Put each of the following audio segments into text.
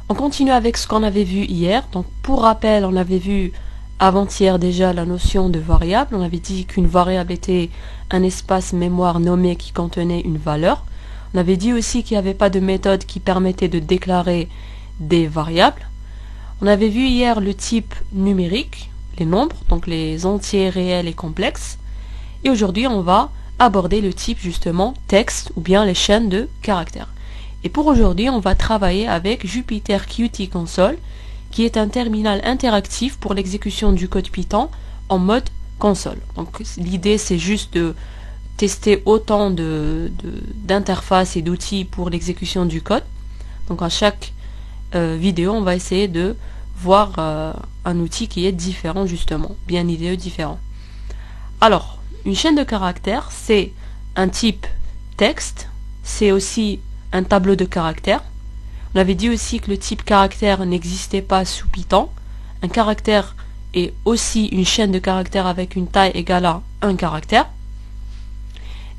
On continue avec ce qu'on avait vu hier. Donc pour rappel, on avait vu avant-hier déjà la notion de variable. On avait dit qu'une variable était un espace mémoire nommé qui contenait une valeur. On avait dit aussi qu'il n'y avait pas de méthode qui permettait de déclarer des variables. On avait vu hier le type numérique, les nombres, donc les entiers réels et complexes. Et aujourd'hui, on va aborder le type justement texte ou bien les chaînes de caractères. Et pour aujourd'hui, on va travailler avec Jupyter Qt Console, qui est un terminal interactif pour l'exécution du code Python en mode console. Donc l'idée, c'est juste de tester autant d'interfaces et d'outils pour l'exécution du code. Donc à chaque vidéo, on va essayer de voir un outil qui est différent justement, bien idéeux différent. Alors, une chaîne de caractères, c'est un type texte, c'est aussi un tableau de caractères. On avait dit aussi que le type caractère n'existait pas sous Python. Un caractère est aussi une chaîne de caractères avec une taille égale à un caractère.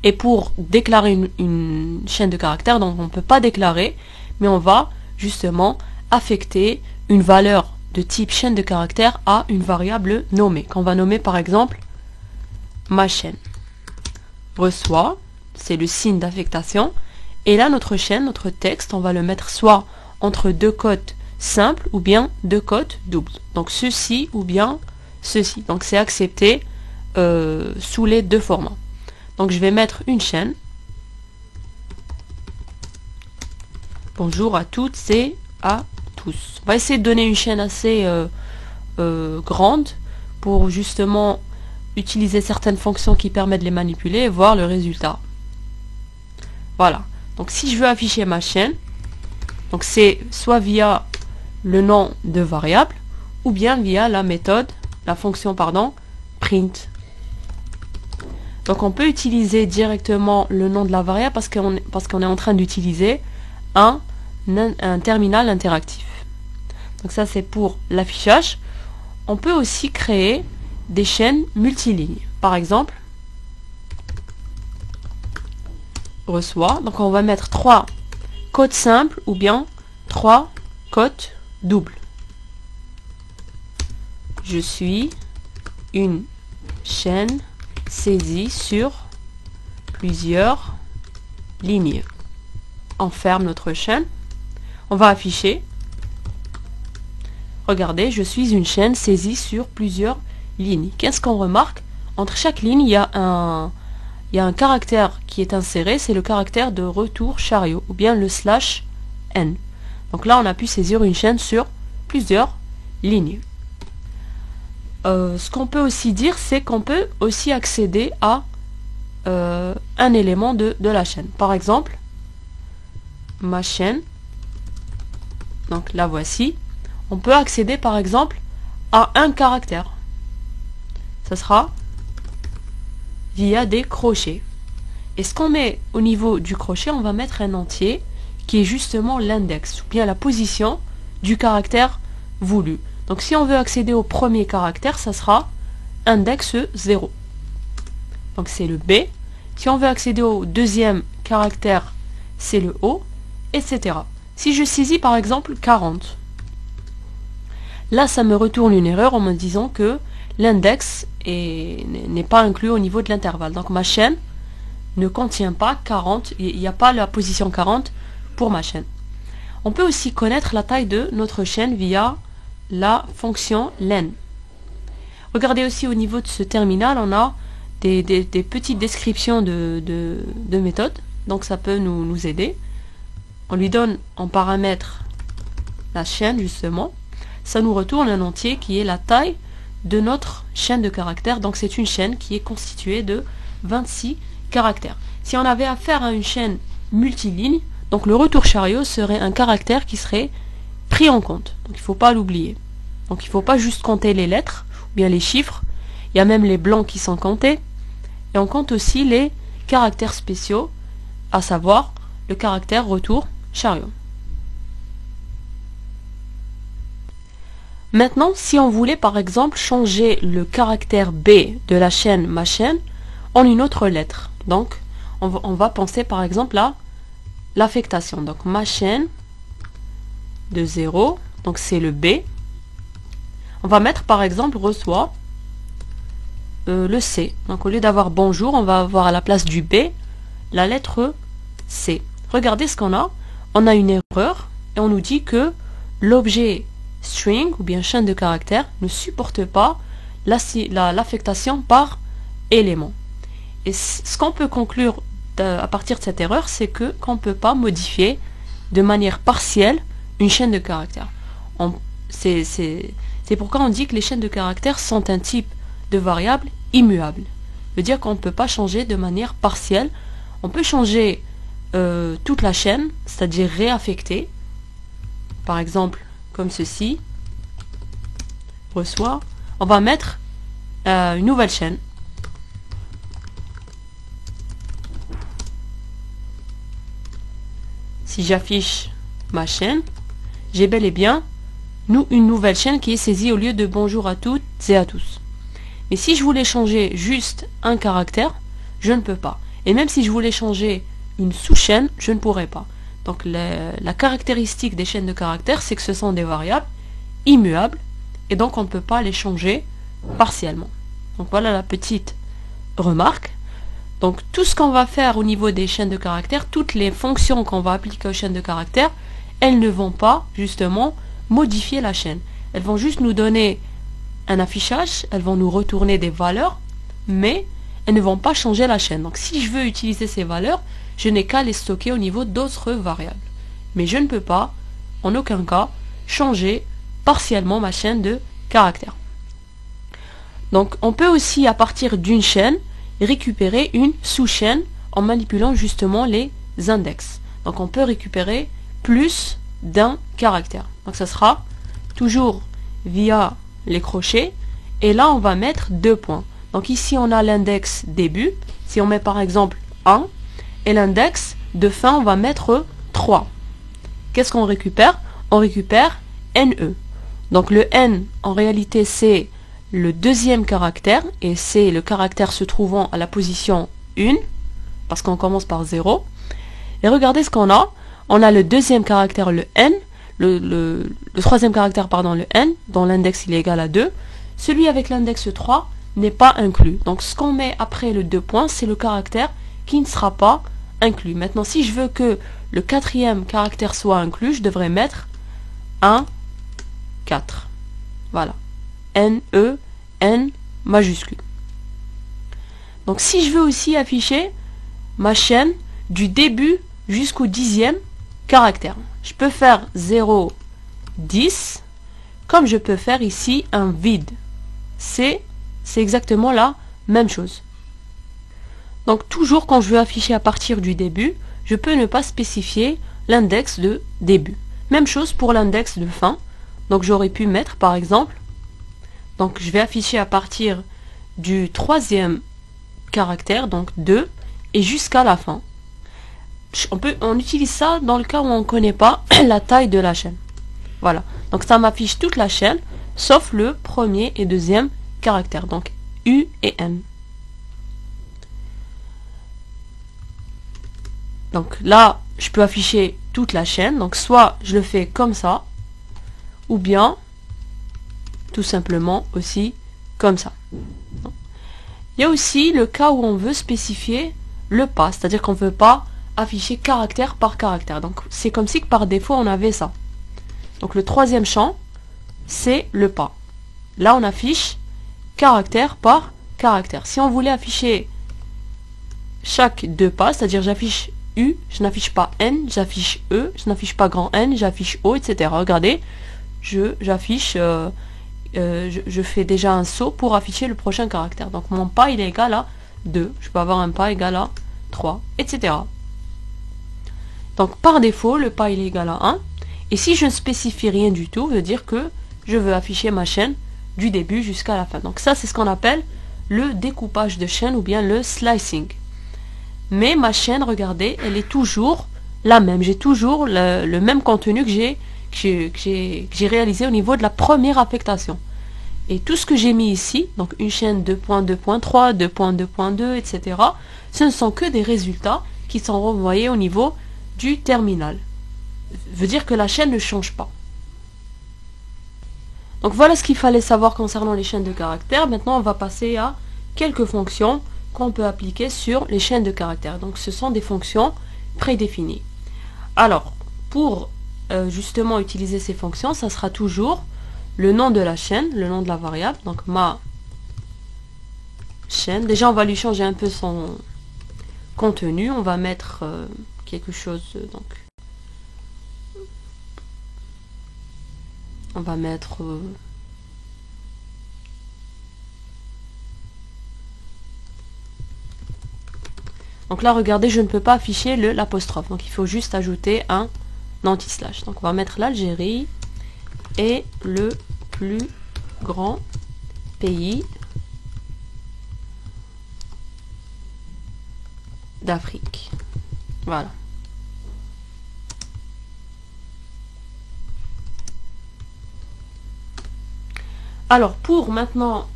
Et pour déclarer une chaîne de caractères, donc on ne peut pas déclarer, mais on va justement affecter une valeur de type chaîne de caractères à une variable nommée, qu'on va nommer par exemple ma chaîne. Reçoit, c'est le signe d'affectation. Et là, notre chaîne, notre texte, on va le mettre soit entre deux cotes simples ou bien deux cotes doubles. Donc ceci ou bien ceci. Donc c'est accepté sous les deux formats. Donc je vais mettre une chaîne. Bonjour à toutes et à tous. On va essayer de donner une chaîne assez grande pour justement utiliser certaines fonctions qui permettent de les manipuler et voir le résultat. Voilà. Donc si je veux afficher ma chaîne, donc c'est soit via le nom de variable ou bien via la méthode, la fonction pardon, print. Donc on peut utiliser directement le nom de la variable parce qu'on est en train d'utiliser un terminal interactif. Donc ça c'est pour l'affichage. On peut aussi créer des chaînes multilignes. Par exemple, reçoit. Donc on va mettre 3 codes simples ou bien 3 codes doubles. Je suis une chaîne saisie sur plusieurs lignes. On ferme notre chaîne. On va afficher. Regardez, je suis une chaîne saisie sur plusieurs lignes. Qu'est-ce qu'on remarque? Entre chaque ligne, il y a un caractère qui est inséré, c'est le caractère de retour chariot, ou bien le /n. Donc là, on a pu saisir une chaîne sur plusieurs lignes. Ce qu'on peut aussi dire, c'est qu'on peut aussi accéder à un élément de la chaîne. Par exemple, ma chaîne, donc la voici. On peut accéder par exemple à un caractère. Ça sera via des crochets. Et ce qu'on met au niveau du crochet, on va mettre un entier qui est justement l'index, ou bien la position du caractère voulu. Donc si on veut accéder au premier caractère, ça sera index 0. Donc c'est le B. Si on veut accéder au deuxième caractère, c'est le O, etc. Si je saisis par exemple 40, là ça me retourne une erreur en me disant que l'index n'est pas inclus au niveau de l'intervalle. Donc ma chaîne ne contient pas 40, il n'y a pas la position 40 pour ma chaîne. On peut aussi connaître la taille de notre chaîne via la fonction len. Regardez aussi au niveau de ce terminal, on a des petites descriptions de méthodes, donc ça peut nous aider. On lui donne en paramètre la chaîne justement, ça nous retourne un entier qui est la taille de notre chaîne de caractères. Donc c'est une chaîne qui est constituée de 26 caractères. Si on avait affaire à une chaîne multiligne, donc le retour chariot serait un caractère qui serait pris en compte. Donc il ne faut pas l'oublier. Donc il ne faut pas juste compter les lettres ou bien les chiffres. Il y a même les blancs qui sont comptés. Et on compte aussi les caractères spéciaux, à savoir le caractère retour chariot. Maintenant, si on voulait par exemple changer le caractère B de la chaîne ma chaîne en une autre lettre, donc on va penser par exemple à l'affectation. Donc ma chaîne de 0, donc c'est le B. On va mettre par exemple reçoit le C. Donc au lieu d'avoir bonjour, on va avoir à la place du B la lettre C. Regardez ce qu'on a. On a une erreur et on nous dit que l'objet string ou bien chaîne de caractères ne supporte pas l'affectation par élément. Et ce qu'on peut conclure à partir de cette erreur, c'est qu'on ne peut pas modifier de manière partielle une chaîne de caractères. C'est pourquoi on dit que les chaînes de caractères sont un type de variable immuable. Ça veut dire qu'on ne peut pas changer de manière partielle. On peut changer toute la chaîne, c'est-à-dire réaffecter. Par exemple, comme ceci, reçoit. On va mettre une nouvelle chaîne. Si j'affiche ma chaîne, j'ai bel et bien une nouvelle chaîne qui est saisie au lieu de bonjour à toutes et à tous. Mais si je voulais changer juste un caractère, je ne peux pas. Et même si je voulais changer une sous-chaîne, je ne pourrais pas. Donc la caractéristique des chaînes de caractères, c'est que ce sont des variables immuables et donc on ne peut pas les changer partiellement. Donc voilà la petite remarque. Donc tout ce qu'on va faire au niveau des chaînes de caractères, toutes les fonctions qu'on va appliquer aux chaînes de caractères, elles ne vont pas justement modifier la chaîne. Elles vont juste nous donner un affichage, elles vont nous retourner des valeurs, mais elles ne vont pas changer la chaîne. Donc si je veux utiliser ces valeurs, je n'ai qu'à les stocker au niveau d'autres variables. Mais je ne peux pas, en aucun cas, changer partiellement ma chaîne de caractères. Donc on peut aussi, à partir d'une chaîne, récupérer une sous-chaîne en manipulant justement les index. Donc on peut récupérer plus d'un caractère. Donc ça sera toujours via les crochets. Et là on va mettre 2 points. Donc ici on a l'index début. Si on met par exemple 1, et l'index de fin on va mettre 3. Qu'est-ce qu'on récupère? On récupère NE. Donc le N en réalité c'est le deuxième caractère, et c'est le caractère se trouvant à la position 1, parce qu'on commence par 0. Et regardez ce qu'on a. On a le deuxième caractère, le N, le troisième caractère, pardon, le N, dont l'index il est égal à 2. Celui avec l'index 3 n'est pas inclus. Donc ce qu'on met après le 2 points, c'est le caractère qui ne sera pas inclus. Maintenant, si je veux que le quatrième caractère soit inclus, je devrais mettre 1, 4. Voilà. NE, N majuscule. Donc si je veux aussi afficher ma chaîne du début jusqu'au 10e caractère, je peux faire 0, 10, comme je peux faire ici un vide. C'est exactement la même chose. Donc toujours quand je veux afficher à partir du début, je peux ne pas spécifier l'index de début. Même chose pour l'index de fin. Donc j'aurais pu mettre par exemple, donc je vais afficher à partir du 3e caractère, donc 2, et jusqu'à la fin. On utilise ça dans le cas où on ne connaît pas la taille de la chaîne. Voilà, donc ça m'affiche toute la chaîne, sauf le premier et deuxième caractère, donc U et N. Donc là, je peux afficher toute la chaîne, donc soit je le fais comme ça, ou bien tout simplement aussi comme ça. Il y a aussi le cas où on veut spécifier le pas, c'est-à-dire qu'on ne veut pas afficher caractère par caractère. Donc c'est comme si que par défaut on avait ça. Donc le troisième champ, c'est le pas. Là on affiche caractère par caractère. Si on voulait afficher chaque 2 pas, c'est-à-dire j'affiche U, je n'affiche pas N, j'affiche E, je n'affiche pas grand N, j'affiche O, etc. Regardez, j'affiche... je fais déjà un saut pour afficher le prochain caractère. Donc mon pas il est égal à 2. Je peux avoir un pas égal à 3, etc. Donc par défaut, le pas il est égal à 1. Et si je ne spécifie rien du tout, veut dire que je veux afficher ma chaîne du début jusqu'à la fin. Donc ça c'est ce qu'on appelle le découpage de chaîne ou bien le slicing. Mais ma chaîne, regardez, elle est toujours la même. J'ai toujours le même contenu que j'ai réalisé au niveau de la première affectation. Et tout ce que j'ai mis ici, donc une chaîne 2.2.3, 2.2.2, etc., ce ne sont que des résultats qui sont renvoyés au niveau du terminal. Veut dire que la chaîne ne change pas. Donc voilà ce qu'il fallait savoir concernant les chaînes de caractères. Maintenant, on va passer à quelques fonctions qu'on peut appliquer sur les chaînes de caractères. Donc ce sont des fonctions prédéfinies. Alors, pour justement utiliser ces fonctions, ça sera toujours le nom de la chaîne, le nom de la variable, donc ma chaîne. Déjà, on va lui changer un peu son contenu. On va mettre quelque chose, donc on va mettre donc là, regardez, je ne peux pas afficher l'apostrophe, donc il faut juste ajouter un anti-slash. Donc on va mettre l'Algérie est le plus grand pays d'Afrique. Voilà. Alors, pour maintenant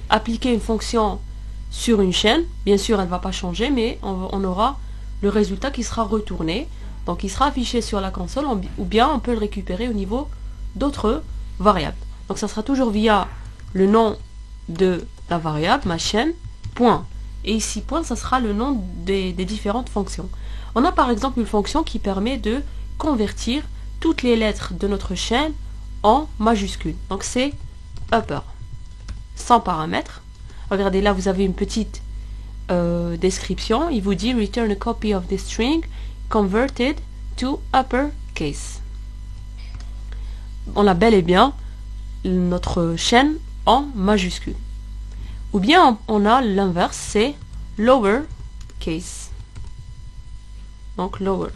appliquer une fonction sur une chaîne, bien sûr, elle ne va pas changer, mais on aura le résultat qui sera retourné. Donc, il sera affiché sur la console, ou bien on peut le récupérer au niveau d'autres variables. Donc, ça sera toujours via le nom de la variable, ma chaîne, point. Et ici, point, ça sera le nom des différentes fonctions. On a par exemple une fonction qui permet de convertir toutes les lettres de notre chaîne en majuscules. Donc, c'est upper, sans paramètres. Regardez, là, vous avez une petite description. Il vous dit « Return a copy of this string converted to uppercase ». On a bel et bien notre chaîne en majuscule. Ou bien on a l'inverse, c'est lower case. Donc lower.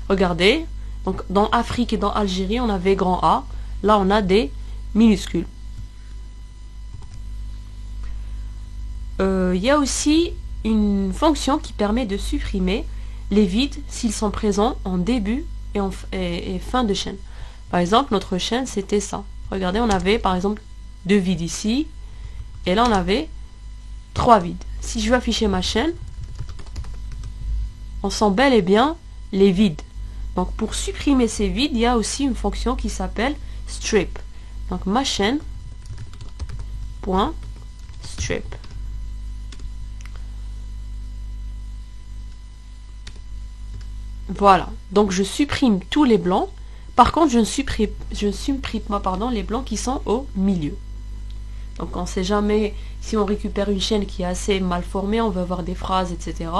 Regardez, donc dans Afrique et dans Algérie, on avait grand A. Là, on a des minuscules. Il y a aussi une fonction qui permet de supprimer les vides s'ils sont présents en début et fin de chaîne. Par exemple, notre chaîne, c'était ça. Regardez, on avait par exemple 2 vides ici. Et là, on avait 3 vides. Si je veux afficher ma chaîne, on sent bel et bien les vides. Donc, pour supprimer ces vides, il y a aussi une fonction qui s'appelle strip. Donc, ma chaîne, point, strip. Voilà. Donc, je supprime tous les blancs. Par contre, je ne supprime pas les blancs qui sont au milieu. Donc on ne sait jamais, si on récupère une chaîne qui est assez mal formée, on veut avoir des phrases, etc.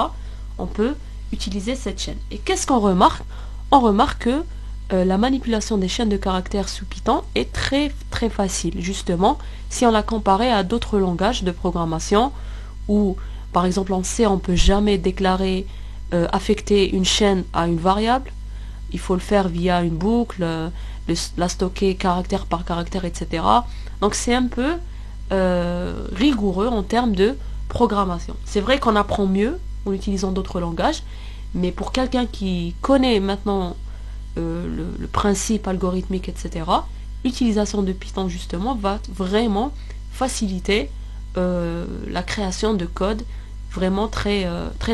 On peut utiliser cette chaîne. Et qu'est-ce qu'on remarque? On remarque que la manipulation des chaînes de caractères sous Python est très très facile, justement, si on la comparait à d'autres langages de programmation, où par exemple en C, on ne peut jamais déclarer, affecter une chaîne à une variable. Il faut le faire via une boucle, la stocker caractère par caractère, etc. Donc c'est un peu rigoureux en termes de programmation. C'est vrai qu'on apprend mieux en utilisant d'autres langages, mais pour quelqu'un qui connaît maintenant le principe algorithmique, etc., l'utilisation de Python justement va vraiment faciliter la création de code vraiment très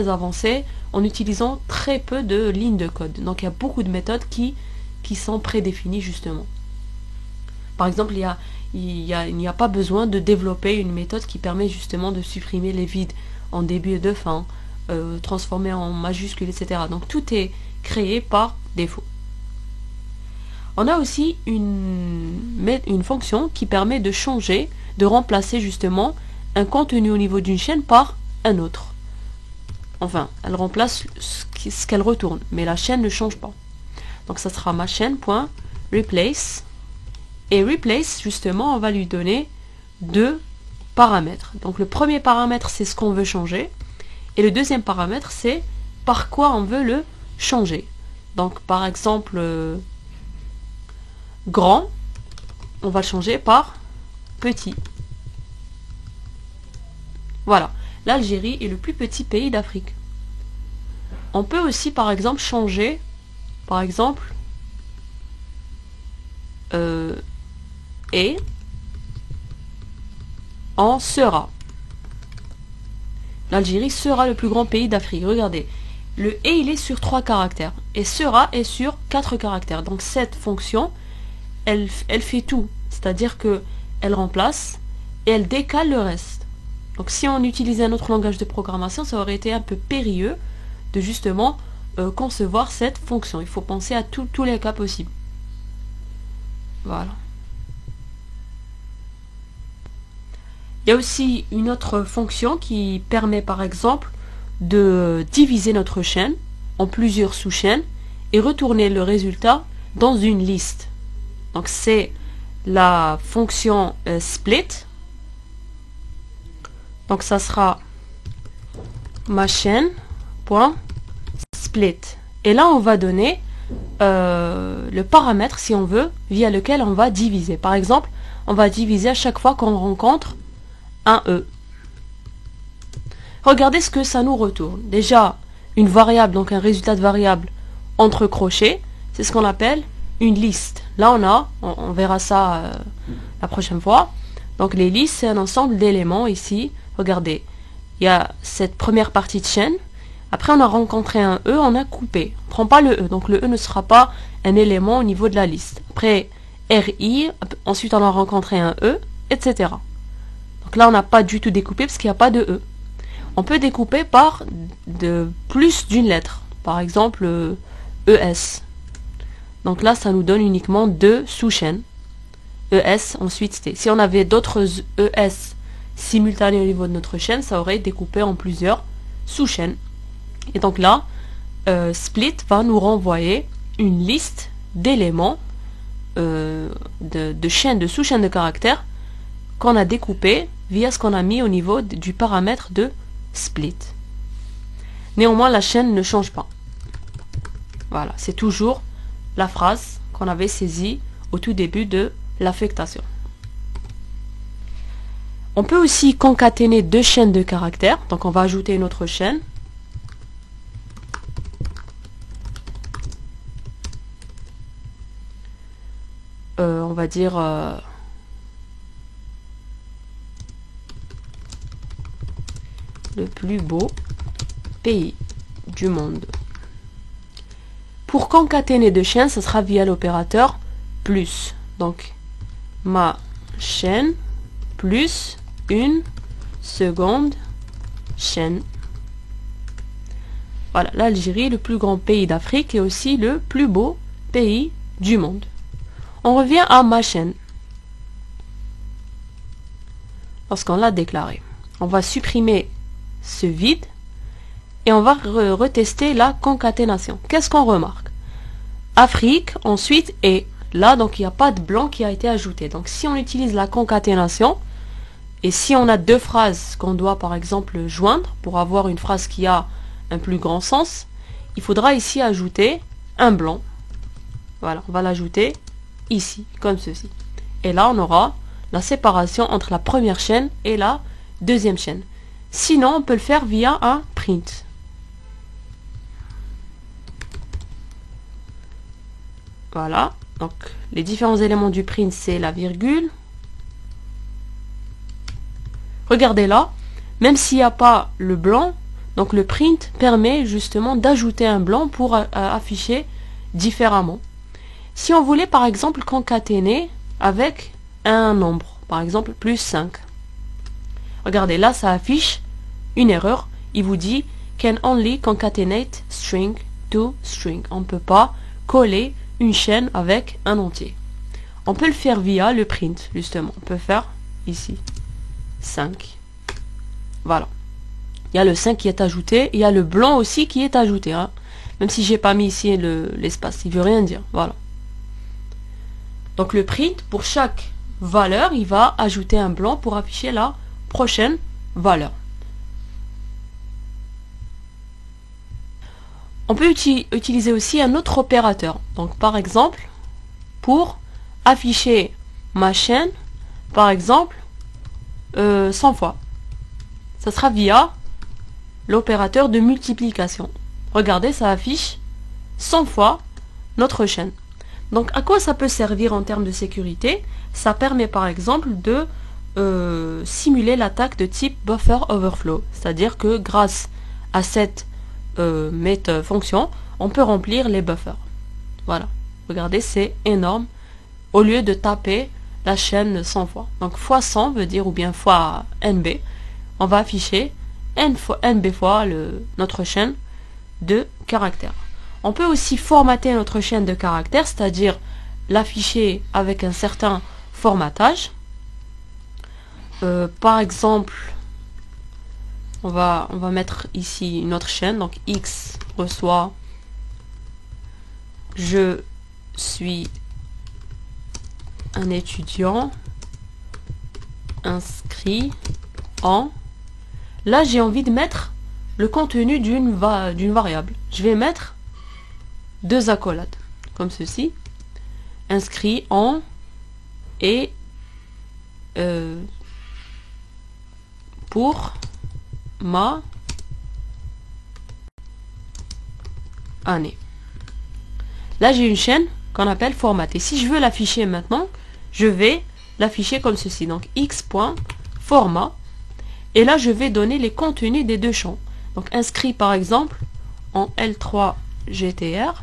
avancé en utilisant très peu de lignes de code. Donc il y a beaucoup de méthodes qui sont prédéfinies justement. Par exemple, il n'y a pas besoin de développer une méthode qui permet justement de supprimer les vides en début et de fin, transformer en majuscules, etc. Donc tout est créé par défaut. On a aussi une fonction qui permet de changer, de remplacer justement un contenu au niveau d'une chaîne par un autre. Enfin, elle remplace ce qu'elle retourne, mais la chaîne ne change pas. Donc ça sera ma chaîne.replace. Et replace, justement, on va lui donner 2 paramètres. Donc le premier paramètre, c'est ce qu'on veut changer. Et le deuxième paramètre, c'est par quoi on veut le changer. Donc par exemple, grand, on va le changer par petit. Voilà. L'Algérie est le plus petit pays d'Afrique. On peut aussi, par exemple, changer, par exemple, et en sera. L'Algérie sera le plus grand pays d'Afrique. Regardez, le et il est sur 3 caractères et sera est sur 4 caractères. Donc cette fonction, elle fait tout. C'est-à-dire que elle remplace et elle décale le reste. Donc si on utilisait un autre langage de programmation, ça aurait été un peu périlleux de justement concevoir cette fonction. Il faut penser à tous les cas possibles. Voilà. Il y a aussi une autre fonction qui permet par exemple de diviser notre chaîne en plusieurs sous-chaînes et retourner le résultat dans une liste. Donc c'est la fonction split. Donc ça sera ma chaîne.split. Et là on va donner le paramètre, si on veut, via lequel on va diviser. Par exemple, on va diviser à chaque fois qu'on rencontre un E. Regardez ce que ça nous retourne. Déjà, une variable, donc un résultat de variable entre crochets, c'est ce qu'on appelle une liste. Là, on verra ça la prochaine fois. Donc les listes, c'est un ensemble d'éléments ici. Regardez, il y a cette première partie de chaîne. Après, on a rencontré un E, on a coupé. On ne prend pas le E, donc le E ne sera pas un élément au niveau de la liste. Après, RI, ensuite on a rencontré un E, etc. Donc là, on n'a pas du tout découpé parce qu'il n'y a pas de E. On peut découper par plus d'une lettre. Par exemple, ES. Donc là, ça nous donne uniquement deux sous-chaînes. ES, ensuite T. Si on avait d'autres ES simultanés au niveau de notre chaîne, ça aurait découpé en plusieurs sous-chaînes. Et donc là, split va nous renvoyer une liste d'éléments de chaînes, de sous-chaînes de caractères qu'on a découpé via ce qu'on a mis au niveau du paramètre de split. Néanmoins, la chaîne ne change pas. Voilà, c'est toujours la phrase qu'on avait saisie au tout début de l'affectation. On peut aussi concaténer deux chaînes de caractères. Donc on va ajouter une autre chaîne. On va dire le plus beau pays du monde. Pour concaténer deux chaînes, ce sera via l'opérateur plus. Donc ma chaîne plus une seconde chaîne. Voilà, l'Algérie, le plus grand pays d'Afrique et aussi le plus beau pays du monde. On revient à ma chaîne. Lorsqu'on l'a déclaré, on va supprimer ce vide et on va retester la concaténation. Qu'est-ce qu'on remarque? Afrique, ensuite et là, donc il n'y a pas de blanc qui a été ajouté. Donc si on utilise la concaténation et si on a deux phrases qu'on doit par exemple joindre pour avoir une phrase qui a un plus grand sens, il faudra ici ajouter un blanc. Voilà, on va l'ajouter ici, comme ceci. Et là, on aura la séparation entre la première chaîne et la deuxième chaîne. Sinon, on peut le faire via un print. Voilà, donc les différents éléments du print, c'est la virgule. Regardez là, même s'il n'y a pas le blanc, donc le print permet justement d'ajouter un blanc pour afficher différemment. Si on voulait par exemple concaténer avec un nombre, par exemple plus 5. Regardez, là ça affiche une erreur. Il vous dit can only concatenate string to string. On ne peut pas coller une chaîne avec un entier. On peut le faire via le print, justement. On peut faire ici 5. Voilà. Il y a le 5 qui est ajouté. Il y a le blanc aussi qui est ajouté. Hein. Même si j'ai pas mis ici l'espace. Il veut rien dire. Voilà. Donc le print, pour chaque valeur, il va ajouter un blanc pour afficher la prochaine valeur. On peut utiliser aussi un autre opérateur. Donc par exemple, pour afficher ma chaîne, par exemple, 100 fois. Ça sera via l'opérateur de multiplication. Regardez, ça affiche 100 fois notre chaîne. Donc à quoi ça peut servir en termes de sécurité? Ça permet par exemple de simuler l'attaque de type buffer overflow. C'est-à-dire que grâce à cette fonction, on peut remplir les buffers. Voilà. Regardez, c'est énorme. au lieu de taper la chaîne 100 fois. Donc fois 100 veut dire, ou bien fois NB, on va afficher NB fois notre chaîne de caractères. On peut aussi formater notre chaîne de caractères, c'est-à-dire l'afficher avec un certain formatage. Par exemple, on va mettre ici une autre chaîne, donc X reçoit je suis un étudiant inscrit en... Là, j'ai envie de mettre le contenu d'une variable. Je vais mettre deux accolades, comme ceci. Inscrit en et pour ma année. Là, j'ai une chaîne qu'on appelle formatée. Si je veux l'afficher maintenant, je vais l'afficher comme ceci. Donc, x.format. Et là, je vais donner les contenus des deux champs. Donc, inscrit par exemple en L3 GTR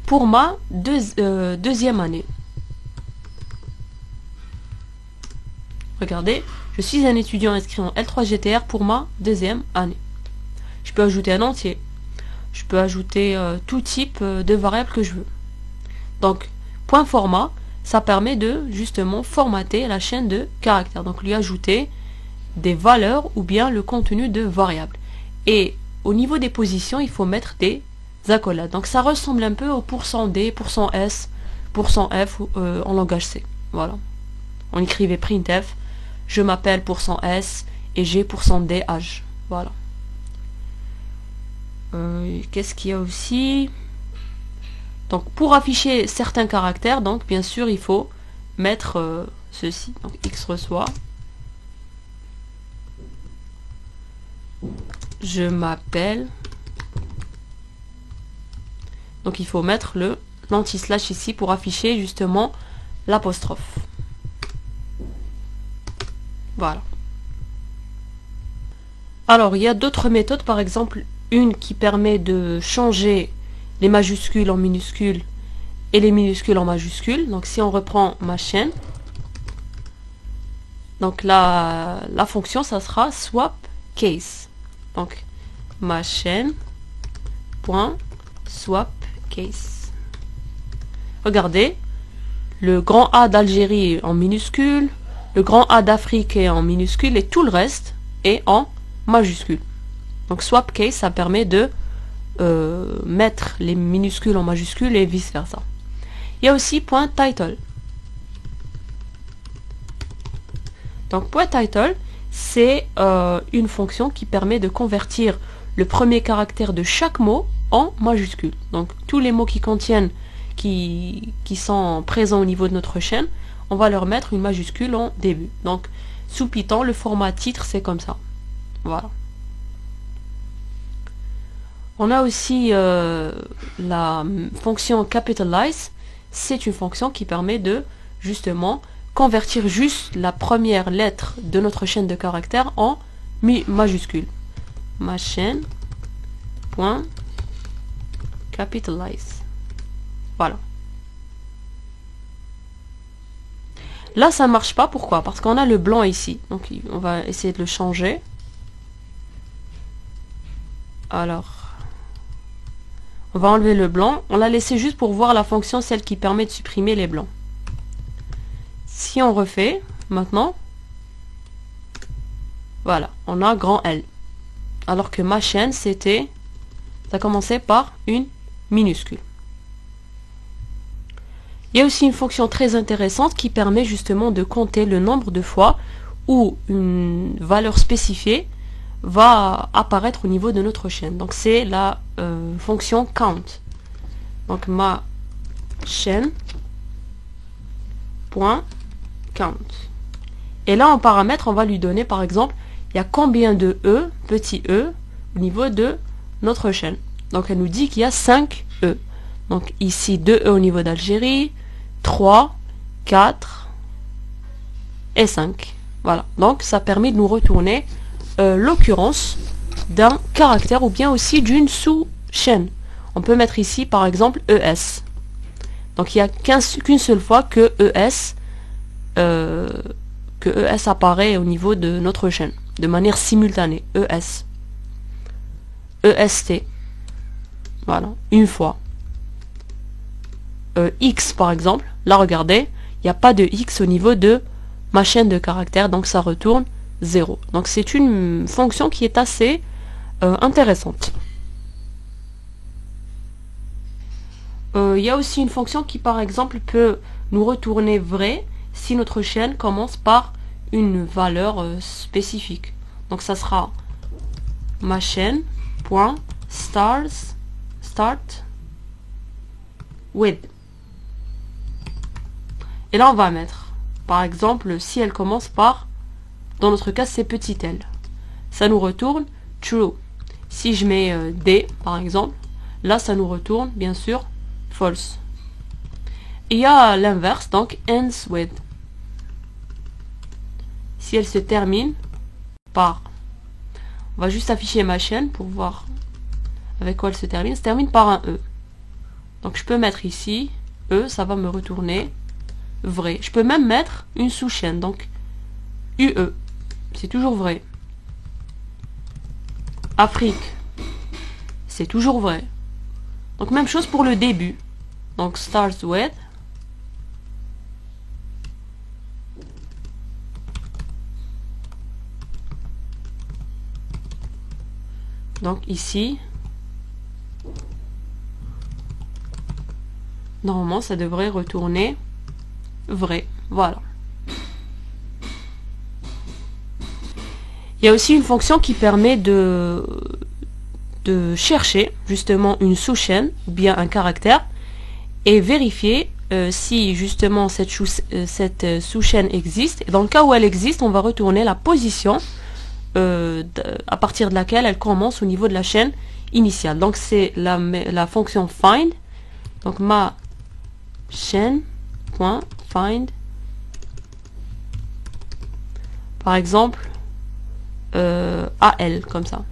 pour ma deuxième année. Regardez, je suis un étudiant inscrit en L3 GTR pour ma deuxième année. Je peux ajouter un entier. Je peux ajouter tout type de variable que je veux. Donc, point format, ça permet de justement formater la chaîne de caractères. Donc, lui ajouter des valeurs ou bien le contenu de variables. Et au niveau des positions, il faut mettre des accolades. Donc, ça ressemble un peu au %D, %S, %F en langage C. Voilà. On écrivait printf, je m'appelle %S et j'ai %DH. Voilà. Qu'est-ce qu'il y a aussi? Donc pour afficher certains caractères, donc bien sûr il faut mettre ceci. Donc X reçoit je m'appelle. Donc il faut mettre l'anti-slash ici pour afficher justement l'apostrophe. Voilà. Alors il y a d'autres méthodes, par exemple une qui permet de changer les majuscules en minuscules et les minuscules en majuscules. Donc si on reprend ma chaîne, donc la fonction ça sera swap case. Donc ma chaîne point swap case. Regardez, le grand A d'Algérie est en minuscule, le grand A d'Afrique est en minuscule et tout le reste est en majuscule. Donc swap case, ça permet de mettre les minuscules en majuscules et vice versa. Il y a aussi point title. Donc point title, c'est une fonction qui permet de convertir le premier caractère de chaque mot en majuscule. Donc tous les mots qui sont présents au niveau de notre chaîne, on va leur mettre une majuscule en début. Donc sous Python, le format titre, c'est comme ça. Voilà. On a aussi la fonction capitalize. C'est une fonction qui permet de justement convertir juste la première lettre de notre chaîne de caractères en majuscule. Ma chaîne point capitalize. Voilà. Là, ça ne marche pas. Pourquoi? Parce qu'on a le blanc ici. Donc, on va essayer de le changer. Alors, on va enlever le blanc. On l'a laissé juste pour voir la fonction, celle qui permet de supprimer les blancs. Si on refait, maintenant, voilà, on a grand L. Alors que ma chaîne, ça commençait par une minuscule. Il y a aussi une fonction très intéressante qui permet justement de compter le nombre de fois où une valeur spécifiée va apparaître au niveau de notre chaîne. Donc c'est la fonction count. Donc ma chaîne point count. Et là en paramètre, on va lui donner par exemple, il y a combien de E, petit e, au niveau de notre chaîne. Donc elle nous dit qu'il y a 5 E. Donc ici 2 E au niveau d'Algérie, 3, 4 et 5. Voilà. Donc ça permet de nous retourner l'occurrence d'un caractère ou bien aussi d'une sous-chaîne. on peut mettre ici par exemple ES. Donc il n'y a qu'une seule fois que ES apparaît au niveau de notre chaîne, de manière simultanée. ES. EST. Voilà, une fois. X par exemple, là regardez, il n'y a pas de X au niveau de ma chaîne de caractères, donc ça retourne 0. Donc c'est une fonction qui est assez intéressante. Il y a aussi une fonction qui par exemple peut nous retourner vrai si notre chaîne commence par une valeur spécifique. Donc ça sera ma chaîne.start with. Et là on va mettre par exemple si elle commence par, dans notre cas c'est petit l, ça nous retourne true. Si je mets D par exemple, là ça nous retourne bien sûr false. Et il y a l'inverse, donc ends with. Si elle se termine par, on va juste afficher ma chaîne pour voir avec quoi elle se termine. Elle se termine par un E. Donc je peux mettre ici E, ça va me retourner vrai. Je peux même mettre une sous-chaîne, donc UE, c'est toujours vrai. Afrique, c'est toujours vrai. Donc même chose pour le début. Donc starts with. Donc ici, normalement ça devrait retourner vrai. Voilà. Il y a aussi une fonction qui permet de chercher justement une sous-chaîne ou bien un caractère et vérifier si justement cette sous-chaîne existe. Et dans le cas où elle existe, on va retourner la position à partir de laquelle elle commence au niveau de la chaîne initiale. Donc c'est la fonction find. Donc ma chaîne.find, par exemple AL, comme ça.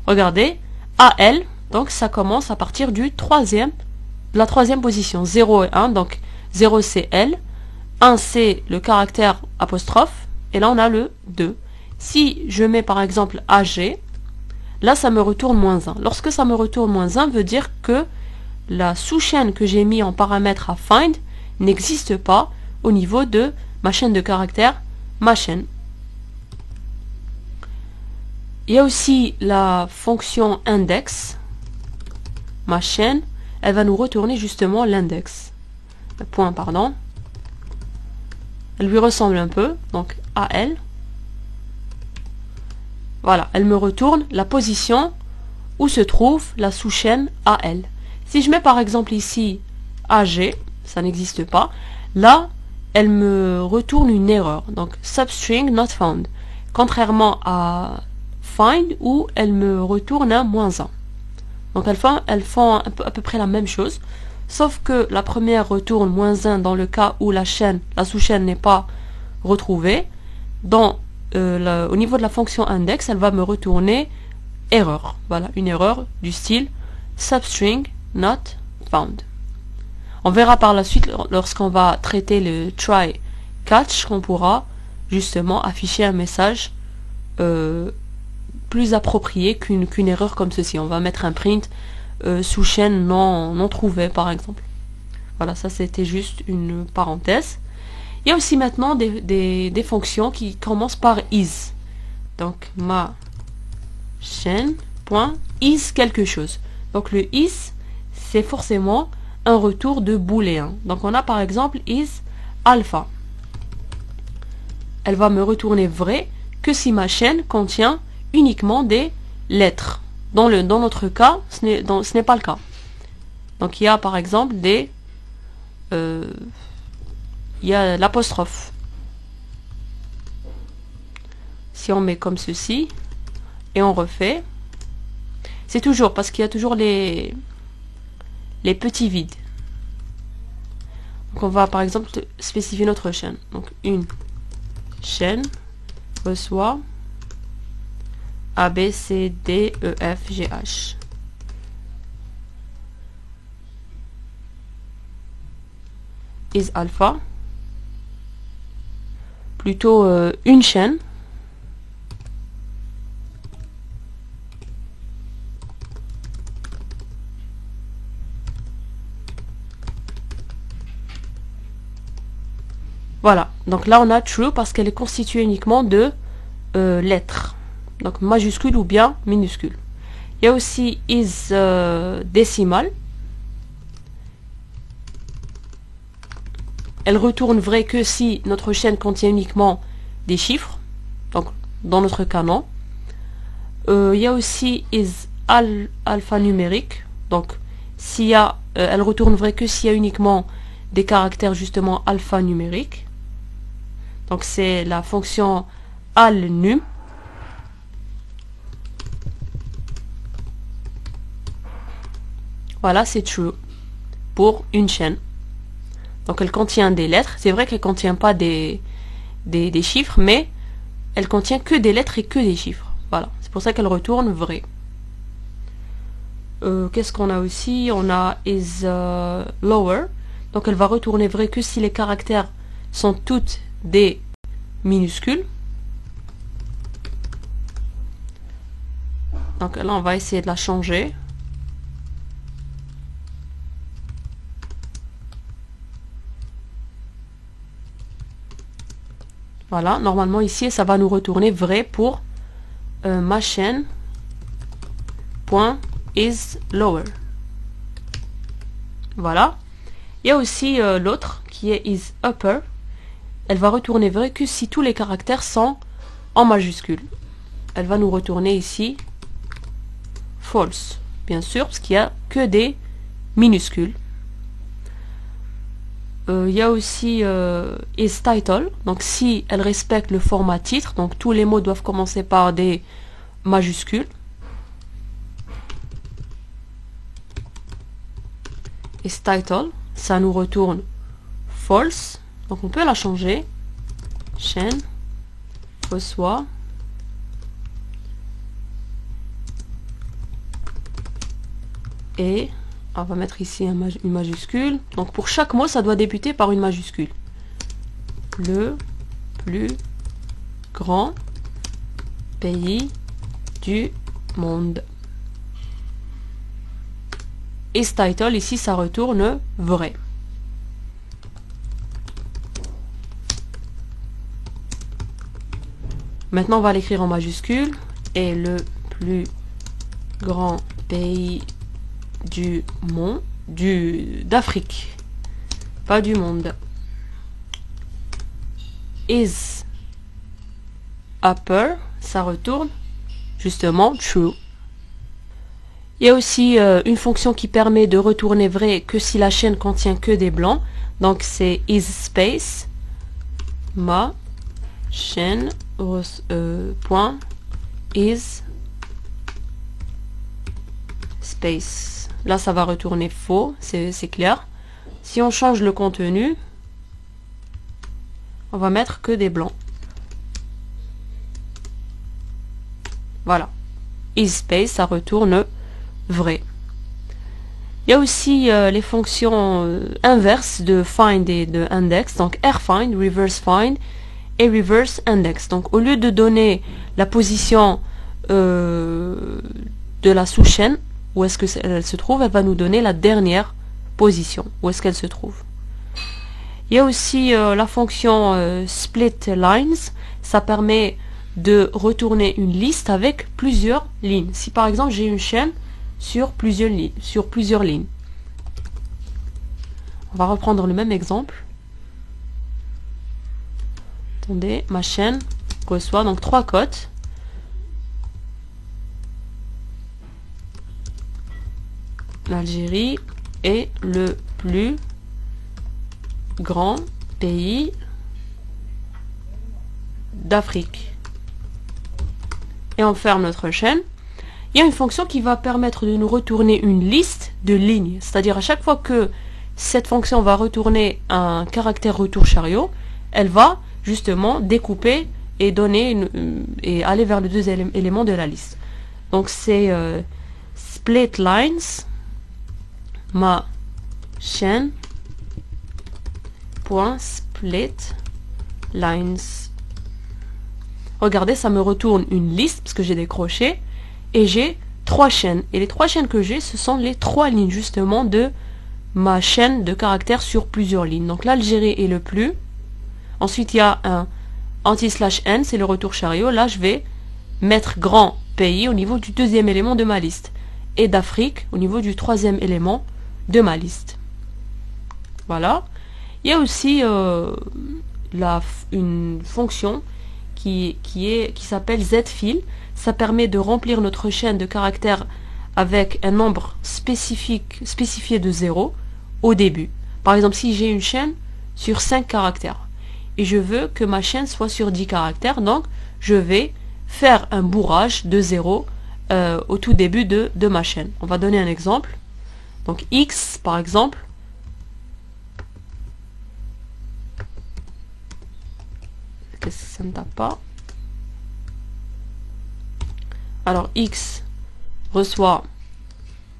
Regardez, AL, donc ça commence à partir de la troisième position. 0 et 1, donc 0 c'est L, 1 c'est le caractère apostrophe, et là on a le 2. Si je mets par exemple AG, là ça me retourne -1. Lorsque ça me retourne -1, veut dire que la sous-chaîne que j'ai mis en paramètre à find n'existe pas au niveau de ma chaîne de caractères, ma chaîne. Il y a aussi la fonction index. Ma chaîne, elle va nous retourner justement l'index. Le point, pardon. Elle lui ressemble un peu, donc AL. Voilà, elle me retourne la position où se trouve la sous-chaîne AL. Si je mets par exemple ici AG, ça n'existe pas, là, elle me retourne une erreur. Donc substring not found. Contrairement à find où elle me retourne un -1. Donc elles font à peu près la même chose, sauf que la première retourne -1 dans le cas où la sous-chaîne n'est pas retrouvée. Au niveau de la fonction index, elle va me retourner erreur. Voilà, une erreur du style substring not found. On verra par la suite, lorsqu'on va traiter le try catch, qu'on pourra justement afficher un message plus approprié qu'une erreur comme ceci. On va mettre un print sous chaîne non trouvée par exemple. Voilà, ça c'était juste une parenthèse. Il y a aussi maintenant des fonctions qui commencent par is. Donc ma chaîne.is quelque chose. Donc le is, c'est forcément un retour de booléen. Donc on a par exemple is alpha. Elle va me retourner vrai que si ma chaîne contient uniquement des lettres. Dans notre cas, ce n'est pas le cas. Donc il y a par exemple il y a l'apostrophe. Si on met comme ceci et on refait, c'est toujours parce qu'il y a toujours les petits vides. Donc on va par exemple spécifier notre chaîne. Donc une chaîne reçoit A, B, C, D, E, F, G, H. is alpha, plutôt une chaîne. Voilà, donc là on a true parce qu'elle est constituée uniquement de lettres, donc majuscules ou bien minuscules. Il y a aussi is décimale. Elle retourne vrai que si notre chaîne contient uniquement des chiffres, donc dans notre cas non. Il y a aussi is alphanumérique, donc s'il y a, elle retourne vrai que s'il y a uniquement des caractères justement alphanumériques. Donc c'est la fonction alnum. Voilà, c'est true pour une chaîne. Donc elle contient des lettres. C'est vrai qu'elle ne contient pas des chiffres, mais elle contient que des lettres et que des chiffres. Voilà, c'est pour ça qu'elle retourne vrai. Qu'est-ce qu'on a aussi? On a is lower. Donc elle va retourner vrai que si les caractères sont toutes des minuscules. Donc là on va essayer de la changer. Voilà, normalement ici ça va nous retourner vrai pour ma chaîne point is lower. Voilà. Il y a aussi l'autre qui est is upper. Elle va retourner vrai que si tous les caractères sont en majuscule. Elle va nous retourner ici false, bien sûr, parce qu'il n'y a que des minuscules. Il y a aussi is title, donc si elle respecte le format titre, donc tous les mots doivent commencer par des majuscules. Is title, ça nous retourne false, donc on peut la changer. Chaîne reçoit et on va mettre ici une majuscule. Donc pour chaque mot, ça doit débuter par une majuscule. Le plus grand pays du monde. Is title, ici, ça retourne vrai. Maintenant, on va l'écrire en majuscule. Et le plus grand pays du monde, d'Afrique, pas du monde. Is upper, ça retourne justement true. Il y a aussi une fonction qui permet de retourner vrai que si la chaîne contient que des blancs. Donc c'est is space ma chaîne point is space. Là ça va retourner faux, c'est clair. Si on change le contenu, on va mettre que des blancs. Voilà. Is space, ça retourne vrai. Il y a aussi les fonctions inverses de find et de index, donc rfind, reverse find et reverse index. Donc au lieu de donner la position de la sous-chaîne, où est-ce qu'elle se trouve, elle va nous donner la dernière position, où est-ce qu'elle se trouve. Il y a aussi la fonction split lines, ça permet de retourner une liste avec plusieurs lignes. Si par exemple j'ai une chaîne sur plusieurs lignes. On va reprendre le même exemple. Attendez, ma chaîne reçoit donc 3 cotes. L'Algérie est le plus grand pays d'Afrique. Et on ferme notre chaîne. Il y a une fonction qui va permettre de nous retourner une liste de lignes. C'est-à-dire à chaque fois que cette fonction va retourner un caractère retour chariot, elle va justement découper et donner et aller vers les deux éléments de la liste. Donc c'est split lines, ma chaîne .split lines. Regardez, ça me retourne une liste parce que j'ai des crochets et j'ai 3 chaînes. Et les 3 chaînes que j'ai, ce sont les 3 lignes justement de ma chaîne de caractères sur plusieurs lignes. Donc l'Algérie est le plus. Ensuite, il y a un anti-n, c'est le retour chariot. Là, je vais mettre grand pays au niveau du 2e élément de ma liste. Et d'Afrique au niveau du 3e élément de ma liste. Voilà. Il y a aussi une fonction qui s'appelle zfill. Ça permet de remplir notre chaîne de caractères avec un nombre spécifié de 0 au début. Par exemple, si j'ai une chaîne sur 5 caractères et je veux que ma chaîne soit sur 10 caractères, donc je vais faire un bourrage de 0 au tout début de ma chaîne. On va donner un exemple. Donc X, par exemple, qu'est-ce que ça ne tape pas? Alors X reçoit,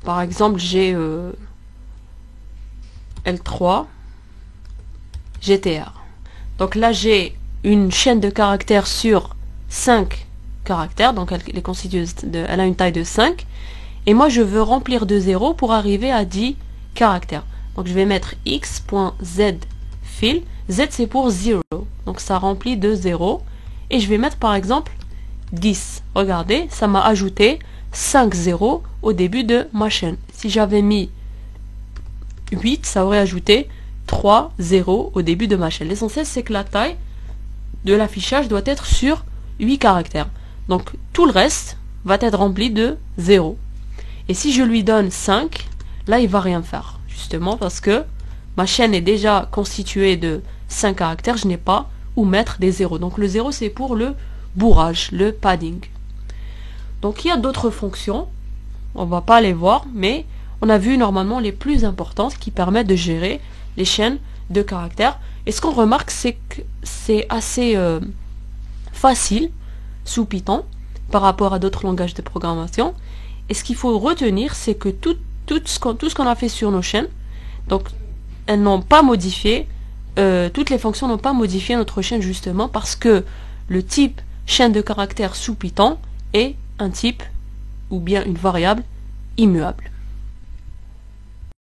par exemple, j'ai L3 GTR. Donc là j'ai une chaîne de caractères sur 5 caractères, donc elle est constituée elle a une taille de 5, et moi je veux remplir de 0 pour arriver à 10 caractères. Donc je vais mettre x.zfill, z c'est pour 0, donc ça remplit de 0, et je vais mettre par exemple 10. Regardez, ça m'a ajouté 5 0 au début de ma chaîne. Si j'avais mis 8, ça aurait ajouté 3 0 au début de ma chaîne. L'essentiel, c'est que la taille de l'affichage doit être sur 8 caractères. Donc tout le reste va être rempli de 0. Et si je lui donne 5, là il va rien faire. Justement parce que ma chaîne est déjà constituée de 5 caractères, je n'ai pas où mettre des 0. Donc le 0 c'est pour le bourrage, le padding. Donc il y a d'autres fonctions, on va pas les voir, mais on a vu normalement les plus importantes qui permettent de gérer les chaînes de caractères. Et ce qu'on remarque, c'est que c'est assez facile sous Python par rapport à d'autres langages de programmation. Et ce qu'il faut retenir, c'est que tout ce qu'on a fait sur nos chaînes, donc elles n'ont pas modifié, toutes les fonctions n'ont pas modifié notre chaîne justement parce que le type chaîne de caractères sous Python est un type ou bien une variable immuable.